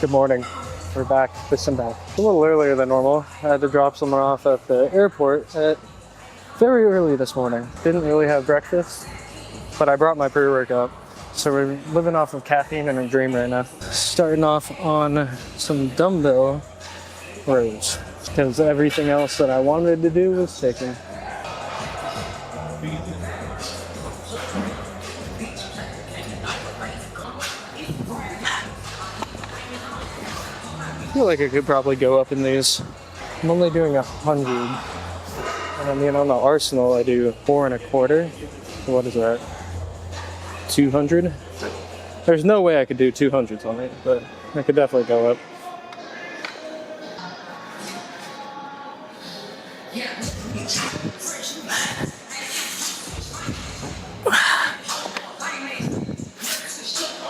Good morning. We're back with some back. A little earlier than normal. I had to drop someone off at the airport at very early this morning. Didn't really have breakfast, but I brought my pre-workout. So we're living off of caffeine and a dream right now. Starting off on some dumbbell rows because everything else that I wanted to do was taken. I feel like I could probably go up in these. I'm only doing 100. And I mean, on the Arsenal, I do 4 1/4. So what is that? 200? There's no way I could do 200s on it, but I could definitely go up.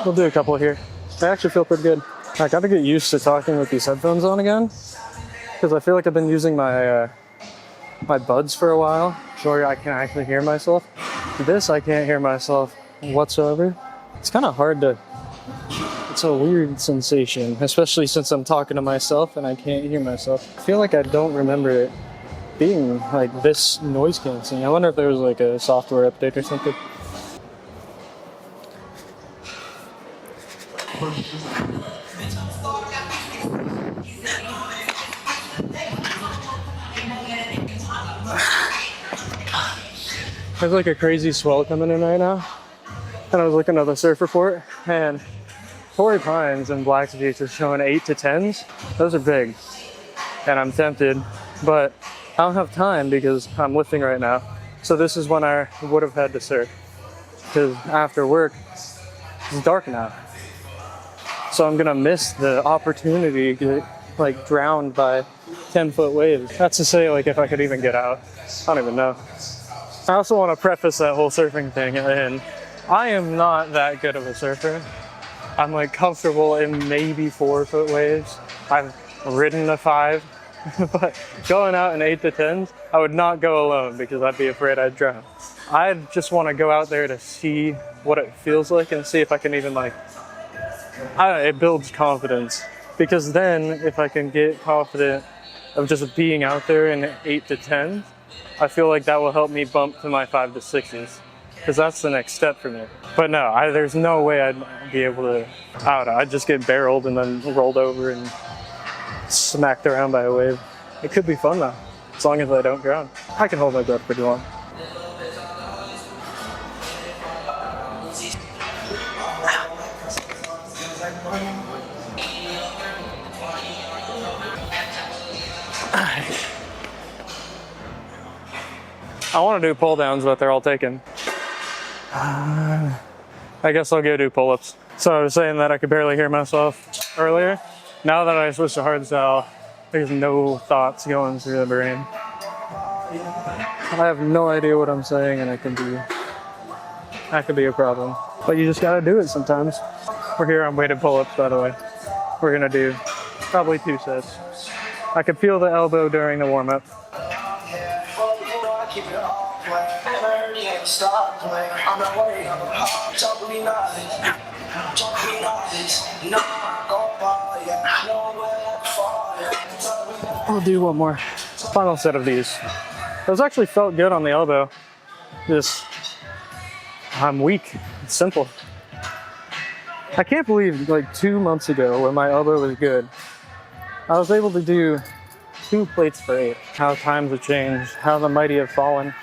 We'll do a couple here. I actually feel pretty good. I gotta get used to talking with these headphones on again, because I feel like I've been using my my buds for a while, where I can actually hear myself. This, I can't hear myself whatsoever. It's kind of hard to, it's a weird sensation, especially since I'm talking to myself and I can't hear myself. I feel like I don't remember it being like this noise canceling. I wonder if there was like a software update or something. There's like a crazy swell coming in right now. And I was looking at the surf report, and Torrey Pines and Black's Beach are showing 8 to 10s. Those are big. And I'm tempted, but I don't have time because I'm lifting right now. So this is when I would have had to surf. Because after work, it's dark now. So I'm gonna miss the opportunity to get like drowned by 10-foot waves. That's to say, like, if I could even get out. I don't even know. I also want to preface that whole surfing thing, and I am not that good of a surfer. I'm like comfortable in maybe 4-foot waves. I've ridden a 5, but going out in 8 to 10s, I would not go alone because I'd be afraid I'd drown. I just want to go out there to see what it feels like and see if I can even like, it builds confidence. Because then if I can get confident of just being out there in 8 to 10, I feel like that will help me bump to my 5 to 6s, because that's the next step for me. But no, there's no way I'd be able to, I don't know, I'd just get barreled and then rolled over and smacked around by a wave. It could be fun though, as long as I don't drown. I can hold my breath pretty long. I want to do pull downs, but they're all taken. I guess I'll go do pull-ups. So I was saying that I could barely hear myself earlier. Now that I switched to hardstyle, there's no thoughts going through the brain. I have no idea what I'm saying, and that could be a problem. But you just gotta do it sometimes. We're here on weighted pull-ups, by the way. We're gonna do probably 2 sets. I could feel the elbow during the warm-up. I'll do one more. Final set of these. Those actually felt good on the elbow. I'm weak. It's simple. I can't believe like 2 months ago when my elbow was good, I was able to do 2 plates for 8. How times have changed, how the mighty have fallen.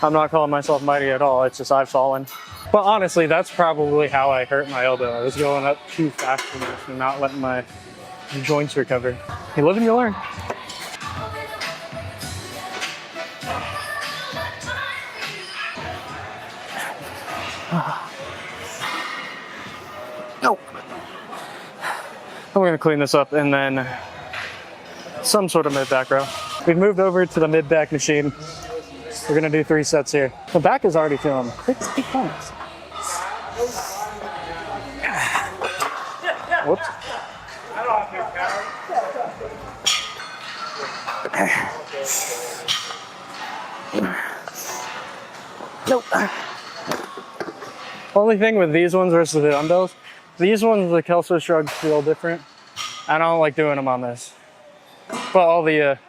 I'm not calling myself mighty at all, it's just I've fallen. But honestly, that's probably how I hurt my elbow. I was going up too fast and not letting my joints recover. You live and you learn. Nope. We're gonna clean this up and then some sort of mid-back row. We've moved over to the mid-back machine. We're gonna do 3 sets here. The back is already feeling pretty points. Whoops. Nope. Only thing with these ones versus the dumbbells, these ones, the Kelso shrugs feel different. I don't like doing them on this. But all the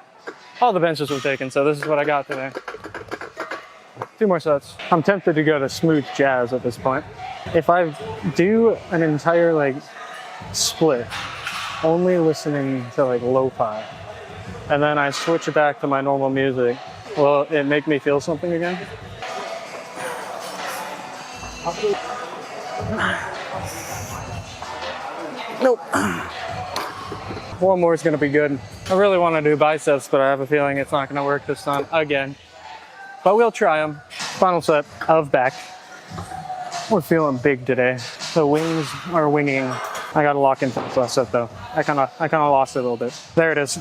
benches were taken, so this is what I got today. 2 more sets. I'm tempted to go to smooth jazz at this point. If I do an entire like split, only listening to like lo-fi, and then I switch it back to my normal music, will it make me feel something again? Nope. One more is gonna be good. I really want to do biceps, but I have a feeling it's not gonna work this time again. But we'll try them. Final set of back. We're feeling big today. The wings are winging. I gotta lock into this last set though. I kind of lost it a little bit. There it is.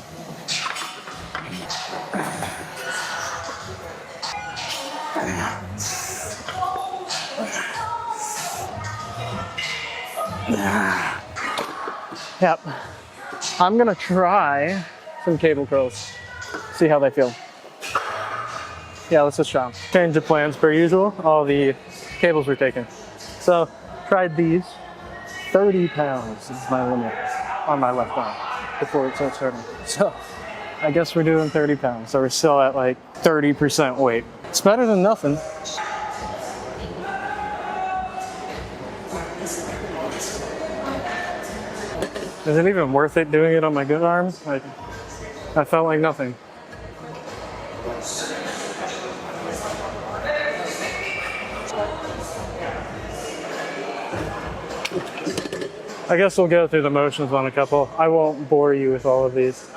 Yep. I'm gonna try some cable curls. See how they feel. Yeah, let's just try them. Change of plans per usual. All the cables were taken. So, tried these. 30 pounds is my limit on my left arm before it starts hurting. So, I guess we're doing 30 pounds. So we're still at like 30% weight. It's better than nothing. Is it even worth it doing it on my good arm? Like, I felt like nothing. I guess we'll go through the motions on a couple. I won't bore you with all of these.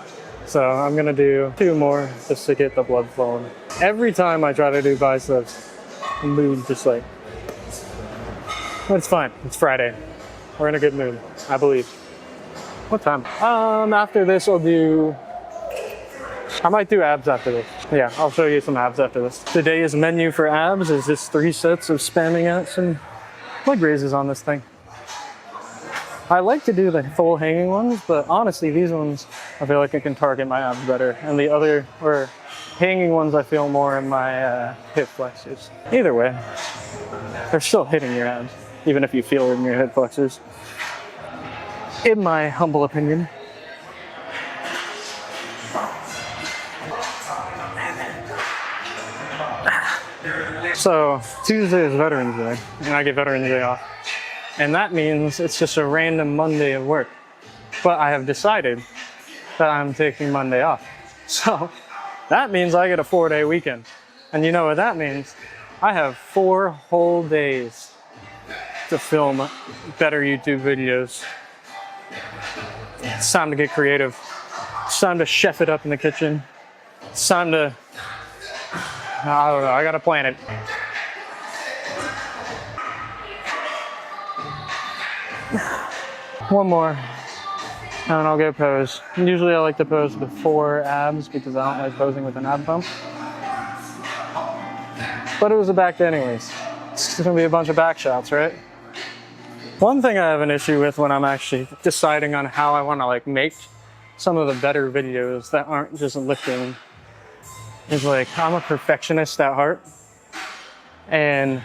So I'm gonna do 2 more just to get the blood flowing. Every time I try to do biceps, the mood just like, but it's fine, it's Friday. We're in a good mood, I believe. What time? After this I might do abs after this. Yeah, I'll show you some abs after this. Today's menu for abs is just 3 sets of spamming out some leg raises on this thing. I like to do the full hanging ones, but honestly, these ones, I feel like I can target my abs better. And the other, or hanging ones, I feel more in my hip flexors. Either way, they're still hitting your abs, even if you feel it in your hip flexors. In my humble opinion. So, Tuesday is Veterans Day, and I get Veterans Day off. And that means it's just a random Monday of work. But I have decided that I'm taking Monday off. So that means I get a 4-day weekend. And you know what that means? I have 4 whole days to film better YouTube videos. It's time to get creative. It's time to chef it up in the kitchen. It's time to, I don't know, I gotta plan it. One more, and I'll go pose. Usually I like to pose before abs because I don't like posing with an ab pump. But it was a back day anyways. It's gonna be a bunch of back shots, right? One thing I have an issue with when I'm actually deciding on how I wanna like make some of the better videos that aren't just lifting is like, I'm a perfectionist at heart. And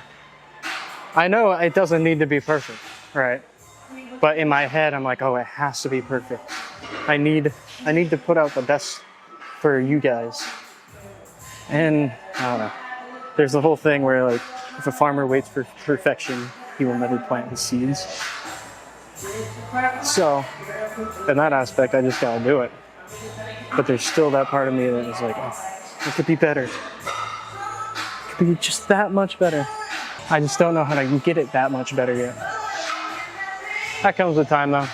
I know it doesn't need to be perfect, right? But in my head, I'm like, oh, it has to be perfect. I need to put out the best for you guys. And I don't know. There's the whole thing where like, if a farmer waits for perfection, he will never plant his seeds. So, in that aspect, I just gotta do it. But there's still that part of me that is like, oh, it could be better. It could be just that much better. I just don't know how to get it that much better yet. That comes with time though.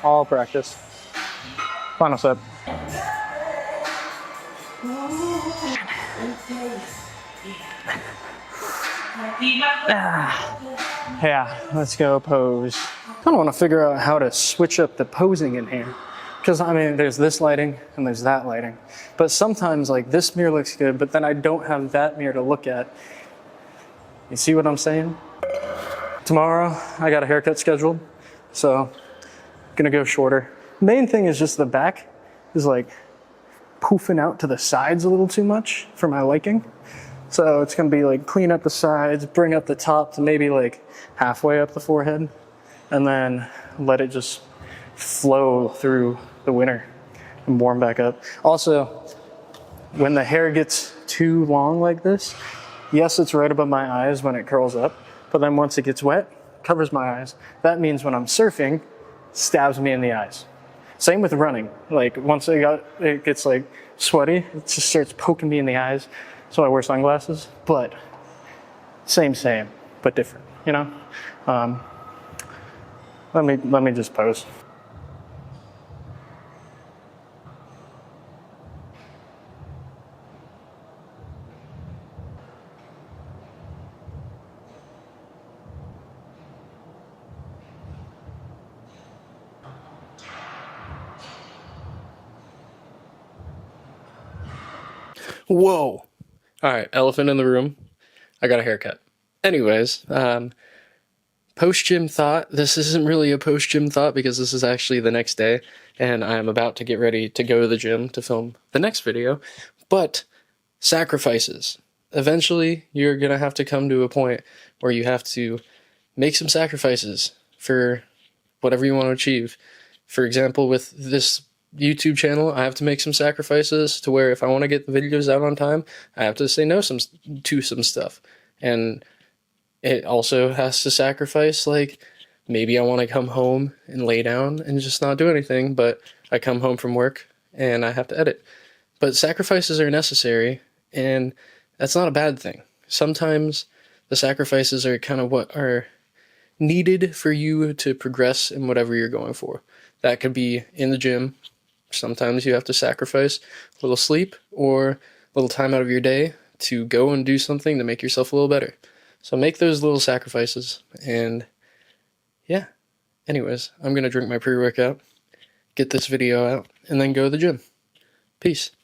All practice. Final set. Yeah, let's go pose. I kind of want to figure out how to switch up the posing in here. Because I mean, there's this lighting and there's that lighting. But sometimes like this mirror looks good, but then I don't have that mirror to look at. You see what I'm saying? Tomorrow, I got a haircut scheduled. So, gonna go shorter. Main thing is just the back is like poofing out to the sides a little too much for my liking. So it's gonna be like clean up the sides, bring up the top to maybe like halfway up the forehead, and then let it just flow through the winter and warm back up. Also, when the hair gets too long like this, yes, it's right above my eyes when it curls up, but then once it gets wet, covers my eyes. That means when I'm surfing, stabs me in the eyes. Same with running. Like once it gets like sweaty, it just starts poking me in the eyes. So I wear sunglasses, but same, but different, you know? Let me just pose. Whoa. All right, elephant in the room. I got a haircut. Anyways, post-gym thought. This isn't really a post-gym thought because this is actually the next day, and I'm about to get ready to go to the gym to film the next video. But sacrifices. Eventually, you're going to have to come to a point where you have to make some sacrifices for whatever you want to achieve. For example, with this YouTube channel, I have to make some sacrifices to where if I want to get the videos out on time, I have to say no to some stuff. And it also has to sacrifice, like, maybe I want to come home and lay down and just not do anything, but I come home from work and I have to edit. But sacrifices are necessary, and that's not a bad thing. Sometimes the sacrifices are kind of what are needed for you to progress in whatever you're going for. That could be in the gym. Sometimes you have to sacrifice a little sleep or a little time out of your day to go and do something to make yourself a little better. So make those little sacrifices, and yeah. Anyways, I'm going to drink my pre-workout, get this video out, and then go to the gym. Peace.